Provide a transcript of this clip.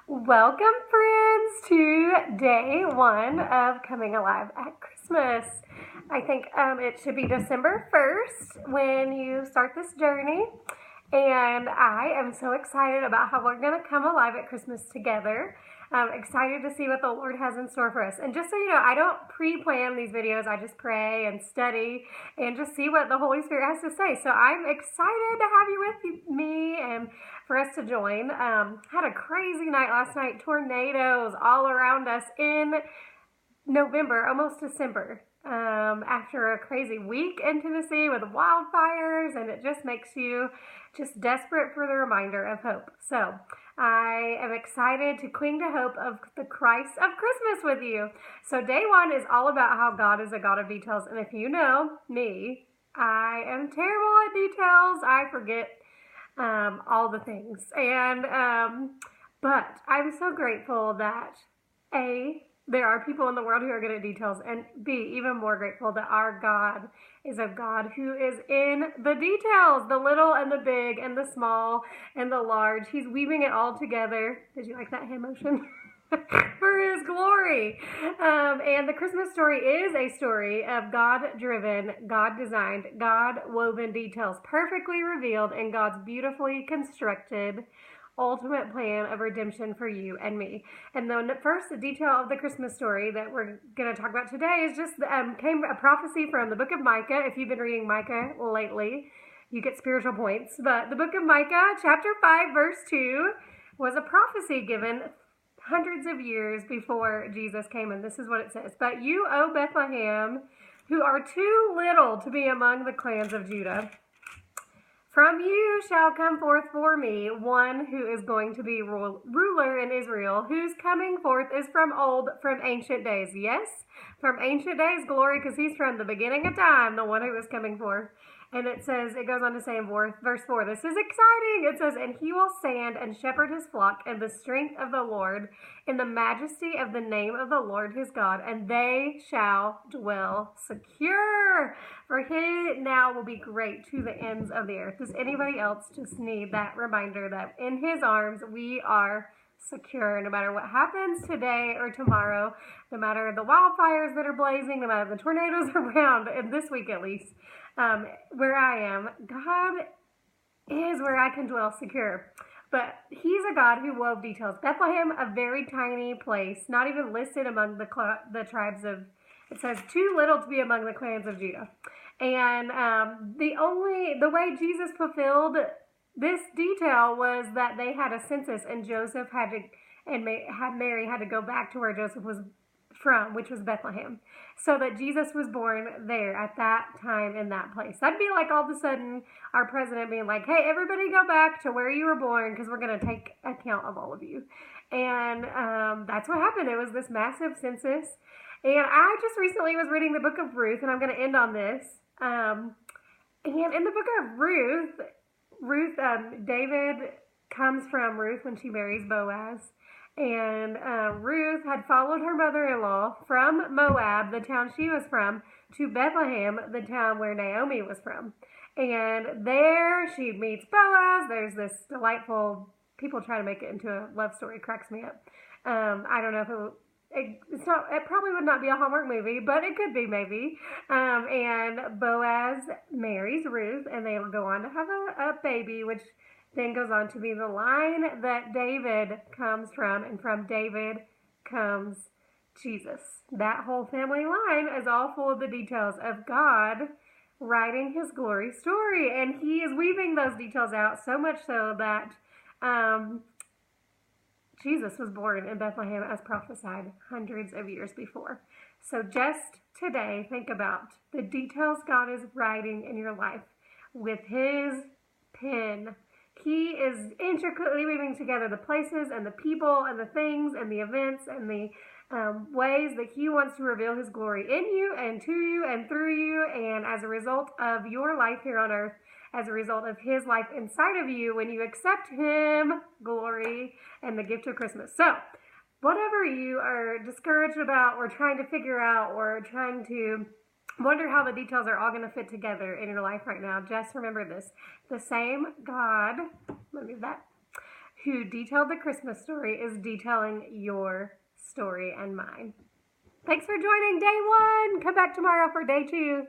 Welcome, friends, to day one of Coming Alive at Christmas. I think it should be December 1st when you start this journey. And I am so excited about how we're going to come alive at Christmas together. I'm excited to see what the Lord has in store for us. And just so you know, I don't pre-plan these videos. I just pray and study and just see what the Holy Spirit has to say. So I'm excited to have you with me and for us to join. Had a crazy night last night. Tornadoes all around us in November, almost December. After a crazy week in Tennessee with wildfires, and it just makes you just desperate for the reminder of hope. So I am excited to cling to hope of the Christ of Christmas with you. So day one is all about how God is a God of details. And if you know me, I am terrible at details. I forget all the things. But I'm so grateful that there are people in the world who are good at details, and B, even more grateful that our God is a God who is in the details, the little and the big and the small and the large. He's weaving it all together. Did you like that hand motion? For his glory. And the Christmas story is a story of God-driven, God-designed, God-woven details perfectly revealed in God's beautifully constructed ultimate plan of redemption for you and me. And the first detail of the Christmas story that we're going to talk about today is just came a prophecy from the book of Micah. If you've been reading Micah lately, you get spiritual points. But the book of Micah, chapter 5, verse 2, was a prophecy given hundreds of years before Jesus came. And this is what it says. But you, O Bethlehem, who are too little to be among the clans of Judah, from you shall come forth for me one who is going to be ruler in Israel, whose coming forth is from ancient days. Yes, from ancient days, glory, because he's from the beginning of time, the one who is coming forth. And it goes on to say in verse 4, this is exciting. It says, and he will stand and shepherd his flock in the strength of the Lord, in the majesty of the name of the Lord his God, and they shall dwell secure. For he now will be great to the ends of the earth. Does anybody else just need that reminder that in his arms we are secure, no matter what happens today or tomorrow, no matter the wildfires that are blazing, no matter the tornadoes around, and this week at least, where I am, God is where I can dwell secure. But he's a God who wove details. Bethlehem, a very tiny place, not even listed among the tribes of, it says, too little to be among the clans of Judah. And the way Jesus fulfilled this detail was that they had a census, and Joseph Mary had to go back to where Joseph was from, which was Bethlehem, so that Jesus was born there at that time in that place. That'd be like all of a sudden our president being like, hey, everybody go back to where you were born because we're going to take account of all of you. And that's what happened. It was this massive census. And I just recently was reading the book of Ruth, and I'm going to end on this. And in the book of Ruth, David comes from Ruth when she marries Boaz. And Ruth had followed her mother-in-law from Moab, the town she was from, to Bethlehem, the town where Naomi was from. And there she meets Boaz. There's this delightful, people try to make it into a love story, cracks me up. I don't know if it probably would not be a Hallmark movie, but it could be maybe. And Boaz marries Ruth, and they'll go on to have a baby, which then goes on to be the line that David comes from, and from David comes Jesus. That whole family line is all full of the details of God writing his glory story, and he is weaving those details out so much so that Jesus was born in Bethlehem as prophesied hundreds of years before. So just today, think about the details God is writing in your life with his pen. He is intricately weaving together the places and the people and the things and the events and the ways that he wants to reveal his glory in you and to you and through you, and as a result of your life here on earth, as a result of his life inside of you when you accept him, glory, and the gift of Christmas. So, whatever you are discouraged about or trying to figure out or trying to wonder how the details are all going to fit together in your life right now, just remember this. The same God, let me move that, who detailed the Christmas story is detailing your story and mine. Thanks for joining day 1. Come back tomorrow for day 2.